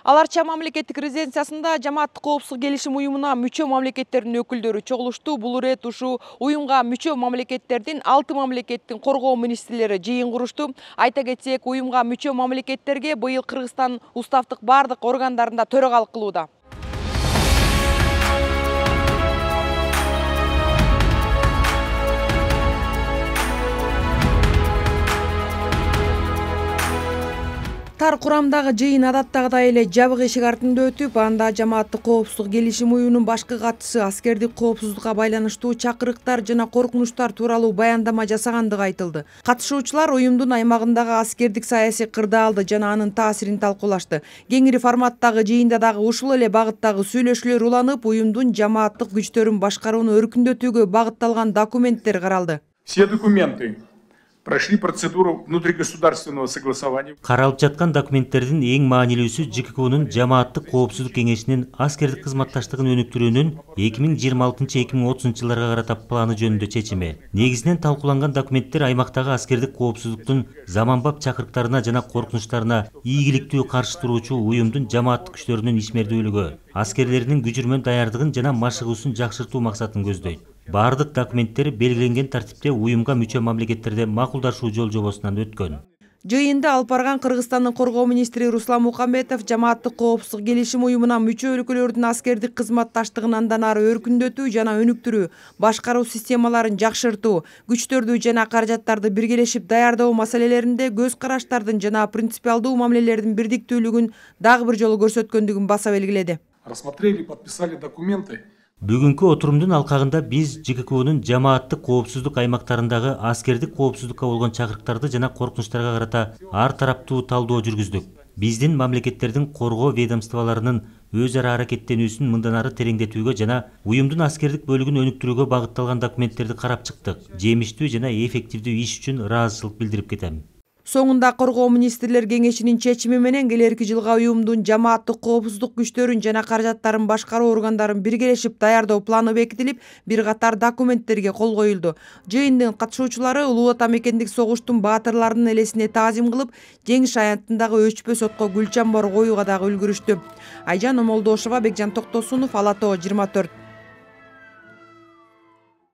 Аларча мамлекеттик резиденциясында жамааттык коопсуздук келишим уюмуна мүчө мамлекеттердин өкүлдөрү чогулушту. Бул ирет ушул уюмга мүчө мамлекеттердин 6 мамлекеттин коргоо министрлери жыйын курушту. Айта кетсек, уюмга мүчө мамлекеттерге быйыл Кыргызстан уставдык бардык органдарында төрагалык кылууда. Тар курамдагы жыйын адаттагыдай эле жабык эшик артында өтүп, анда жамааттык коопсуздук келишим уюмунун башкы катчысы аскердик коопсуздукка байланыштуу чакырыктар жана коркунучтар тууралуу баяндама жасагандыгы айтылды. Катышуучулар уюмдун аймагындагы аскердик саясий кырдаалды жана анын таасирин талкуулашты. Кеңири форматтагы жыйында дагы ушул эле багыттагы сүйлөшүүлөр уланып, уюмдун жамааттык күчтөрүн башкарууну өркүндөтүүгө багытталган документтер каралды. Все документы прошли процедуру внутригосударственного согласования. Каралып жаткан документтердин эң маанилүүсү ЖККнун жамааттык коопсуздук кеңешинин аскердик кызматташтыгын өнүктүрүүнүн 2026-2030 жылдарга карата планы жөнүндө чечими. Негизинен талкууланган документтер аймактагы аскердик коопсуздуктун заманбап чакырыктарына жана коркунучтарына ийгиликтүү каршы туруучу уюмдун жамааттык күчтөрүнүн ишмердүүлүгү, аскерлеринин күчүрмөн даярдыгын жана машыгуусун жакшыртуу максатын көздөйт. Бардык документтер белгиленген тартипте уюмга мүчө мамлекеттерде макулдашуу жол жобосунан өткөн. Жыйында алып барган Кыргызстандын коргоо министри Руслан Мукамбетов жамааттык коопсуздук келишим уюмуна мүчө өлкөлөрдүн аскердик кызматташтыгын андан ары өркүндөтүү жана өнүктүрүү, башкаруу системаларын жакшыртуу, күчтөрдү жана каражаттарды биргелешип даярдоо маселелеринде көз караштардын жана принципиалдуу мамилелердин бирдиктүүлүгүн дагы бир жолу көрсөткөндүгүн баса белгиледи. Рассмотрели, подписали документы. Бүгүнкү отурумдун алкагында биз ЖККнун жамааттык коопсуздук аймактарындагы аскердик коопсуздукка болгон чакырыктарды жана коркунучтарга карата ар тараптуу талдоо жүргүздүк. Биздин мамлекеттердин коргоо ведомстволорунун өз ара аракеттенүүсүн мындан ары тереңдетүүгө жана уюмдун аскердик бөлүгүн өнүктүрүүгө багытталган документтерди карап чыктык. Жемиштүү жана эффективдүү иш үчүн ыраазычылык билдирип кетем. Соңунда коргоо министрлер кеңешинин чечими менен келерки жылга уюмдун жамааттык коопсуздук күчтөрүн жана каражаттарын башкаруу органдарын биргелешип даярдоо планы бекитилип, бир катар документтерге кол коюлду. Жыйындын катышуучулары Улуу Ата мекендик согуштун баатырларынын элесине таазим кылып, жеңиш аянтындагы өчпөс отко гүл чамбар коюуга дагы үлгүрүштү. Айжан Омолдошова, Бекжан Токтосунов, Ала Тоо 24.